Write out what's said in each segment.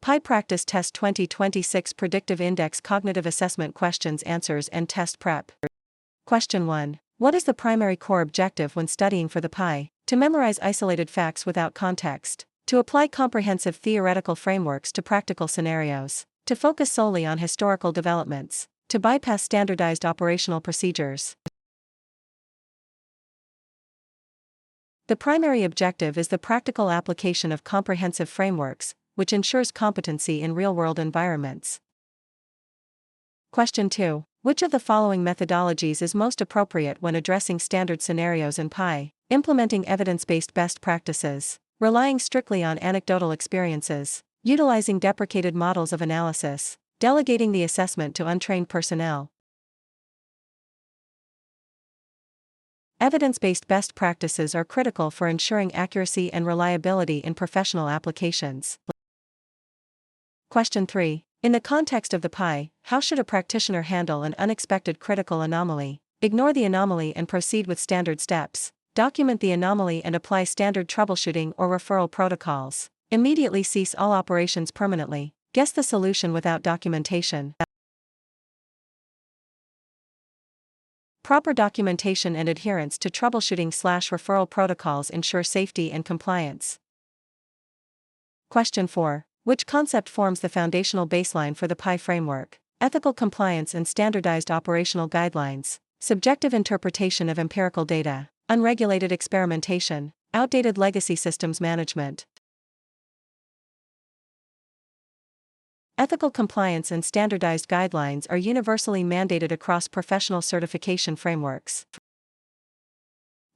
Pi Practice Test 2026 Predictive Index Cognitive Assessment Questions, Answers, and Test Prep. Question 1. What is the primary core objective when studying for the Pi? To memorize isolated facts without context. To apply comprehensive theoretical frameworks to practical scenarios. To focus solely on historical developments. To bypass standardized operational procedures. The primary objective is the practical application of comprehensive frameworks, which ensures competency in real-world environments. Question 2. Which of the following methodologies is most appropriate when addressing standard scenarios in Pi? Implementing evidence-based best practices, relying strictly on anecdotal experiences, utilizing deprecated models of analysis, delegating the assessment to untrained personnel. Evidence-based best practices are critical for ensuring accuracy and reliability in professional applications. Question 3. In the context of the Pi, how should a practitioner handle an unexpected critical anomaly? Ignore the anomaly and proceed with standard steps. Document the anomaly and apply standard troubleshooting or referral protocols. Immediately cease all operations permanently. Guess the solution without documentation. Proper documentation and adherence to troubleshooting/referral protocols ensure safety and compliance. Question 4. Which concept forms the foundational baseline for the Pi framework? Ethical compliance and standardized operational guidelines, subjective interpretation of empirical data, unregulated experimentation, outdated legacy systems management. Ethical compliance and standardized guidelines are universally mandated across professional certification frameworks.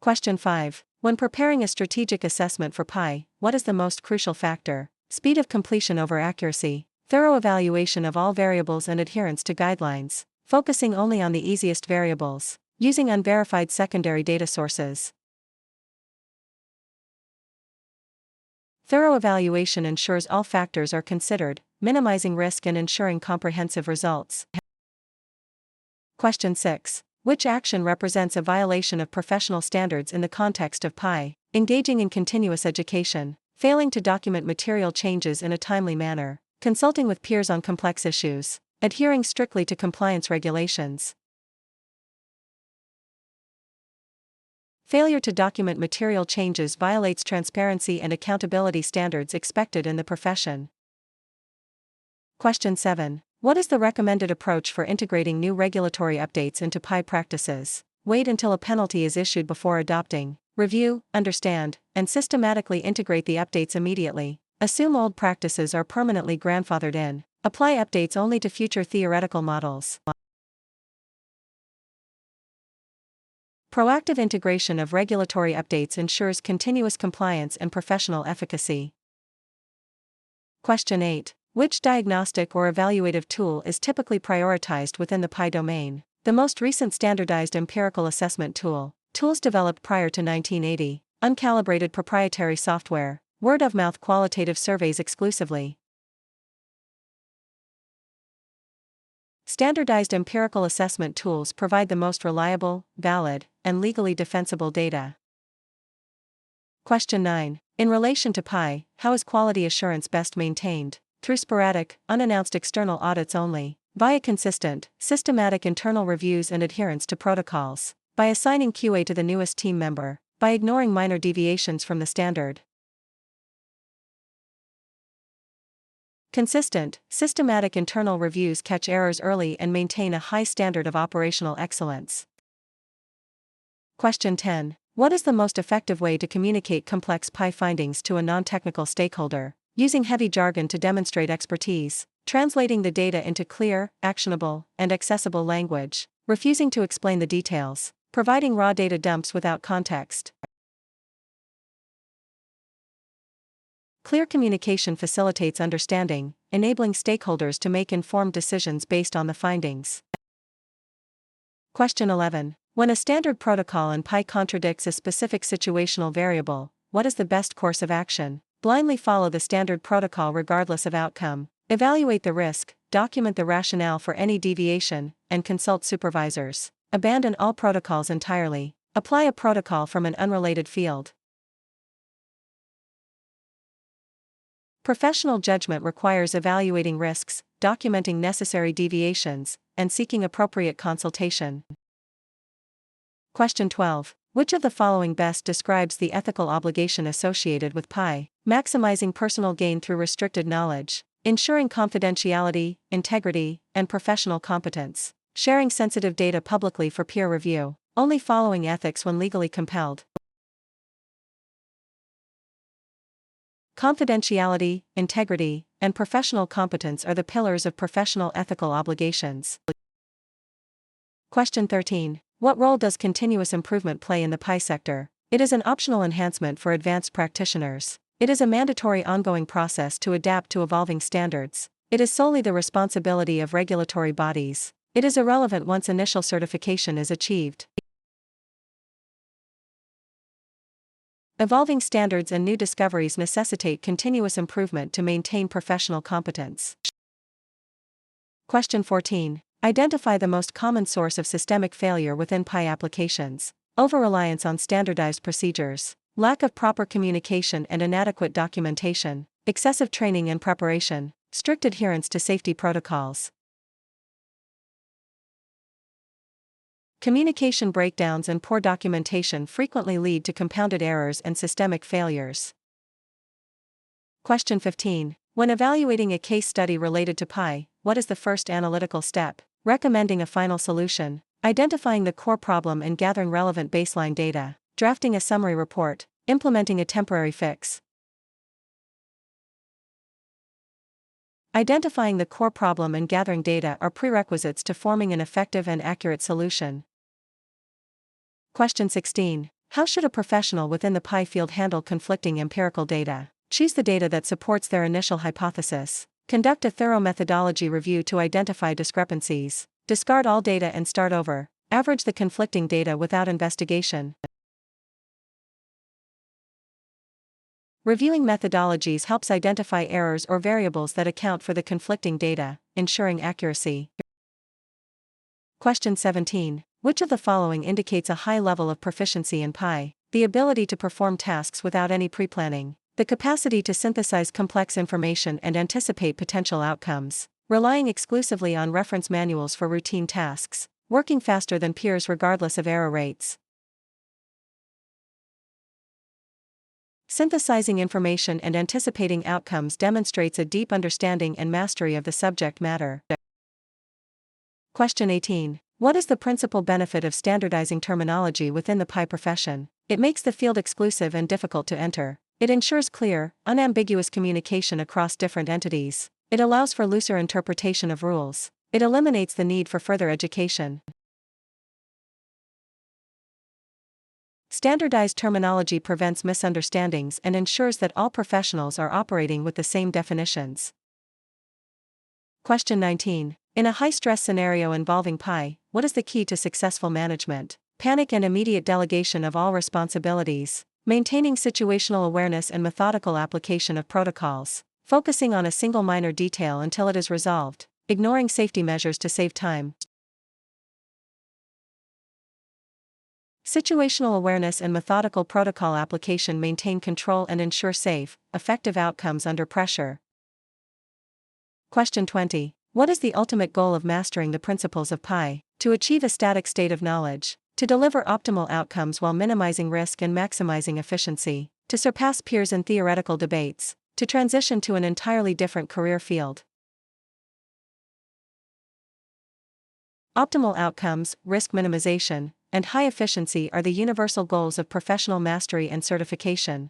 Question 5. When preparing a strategic assessment for Pi, what is the most crucial factor? Speed of completion over accuracy, thorough evaluation of all variables and adherence to guidelines, focusing only on the easiest variables, using unverified secondary data sources. Thorough evaluation ensures all factors are considered, minimizing risk and ensuring comprehensive results. Question 6. Which action represents a violation of professional standards in the context of Pi? Engaging in continuous education, failing to document material changes in a timely manner, consulting with peers on complex issues, adhering strictly to compliance regulations. Failure to document material changes violates transparency and accountability standards expected in the profession. Question 7. What is the recommended approach for integrating new regulatory updates into Pi practices? Wait until a penalty is issued before adopting. Review, understand, and systematically integrate the updates immediately. Assume old practices are permanently grandfathered in. Apply updates only to future theoretical models. Proactive integration of regulatory updates ensures continuous compliance and professional efficacy. Question 8. Which diagnostic or evaluative tool is typically prioritized within the Pi domain? The most recent standardized empirical assessment tool, tools developed prior to 1980, uncalibrated proprietary software, word-of-mouth qualitative surveys exclusively. Standardized empirical assessment tools provide the most reliable, valid, and legally defensible data. Question 9. In relation to Pi, how is quality assurance best maintained? Through sporadic, unannounced external audits only, via consistent, systematic internal reviews and adherence to protocols, by assigning QA to the newest team member, by ignoring minor deviations from the standard. Consistent, systematic internal reviews catch errors early and maintain a high standard of operational excellence. Question 10. What is the most effective way to communicate complex Pi findings to a non-technical stakeholder? Using heavy jargon to demonstrate expertise, translating the data into clear, actionable, and accessible language, refusing to explain the details, providing raw data dumps without context. Clear communication facilitates understanding, enabling stakeholders to make informed decisions based on the findings. Question 11. When a standard protocol in Pi contradicts a specific situational variable, what is the best course of action? Blindly follow the standard protocol regardless of outcome. Evaluate the risk, document the rationale for any deviation, and consult supervisors. Abandon all protocols entirely. Apply a protocol from an unrelated field. Professional judgment requires evaluating risks, documenting necessary deviations, and seeking appropriate consultation. Question 12. Which of the following best describes the ethical obligation associated with PI? Maximizing personal gain through restricted knowledge, ensuring confidentiality, integrity, and professional competence, sharing sensitive data publicly for peer review, only following ethics when legally compelled. Confidentiality, integrity, and professional competence are the pillars of professional ethical obligations. Question 13. What role does continuous improvement play in the PI sector? It is an optional enhancement for advanced practitioners. It is a mandatory ongoing process to adapt to evolving standards. It is solely the responsibility of regulatory bodies. It is irrelevant once initial certification is achieved. Evolving standards and new discoveries necessitate continuous improvement to maintain professional competence. Question 14. Identify the most common source of systemic failure within PI applications. Over-reliance on standardized procedures, lack of proper communication and inadequate documentation, excessive training and preparation, strict adherence to safety protocols. Communication breakdowns and poor documentation frequently lead to compounded errors and systemic failures. Question 15. When evaluating a case study related to PI, what is the first analytical step? Recommending a final solution, identifying the core problem and gathering relevant baseline data, drafting a summary report, implementing a temporary fix. Identifying the core problem and gathering data are prerequisites to forming an effective and accurate solution. Question 16. How should a professional within the PI field handle conflicting empirical data? Choose the data that supports their initial hypothesis. Conduct a thorough methodology review to identify discrepancies. Discard all data and start over. Average the conflicting data without investigation. Reviewing methodologies helps identify errors or variables that account for the conflicting data, ensuring accuracy. Question 17. Which of the following indicates a high level of proficiency in PI? The ability to perform tasks without any pre-planning, the capacity to synthesize complex information and anticipate potential outcomes, relying exclusively on reference manuals for routine tasks, working faster than peers regardless of error rates. Synthesizing information and anticipating outcomes demonstrates a deep understanding and mastery of the subject matter. Question 18. What is the principal benefit of standardizing terminology within the PI profession? It makes the field exclusive and difficult to enter. It ensures clear, unambiguous communication across different entities. It allows for looser interpretation of rules. It eliminates the need for further education. Standardized terminology prevents misunderstandings and ensures that all professionals are operating with the same definitions. Question 19. In a high-stress scenario involving PI, what is the key to successful management? Panic and immediate delegation of all responsibilities, maintaining situational awareness and methodical application of protocols, focusing on a single minor detail until it is resolved, ignoring safety measures to save time. Situational awareness and methodical protocol application maintain control and ensure safe, effective outcomes under pressure. Question 20. What is the ultimate goal of mastering the principles of PI? To achieve a static state of knowledge, to deliver optimal outcomes while minimizing risk and maximizing efficiency, to surpass peers in theoretical debates, to transition to an entirely different career field. Optimal outcomes, risk minimization, and high efficiency are the universal goals of professional mastery and certification.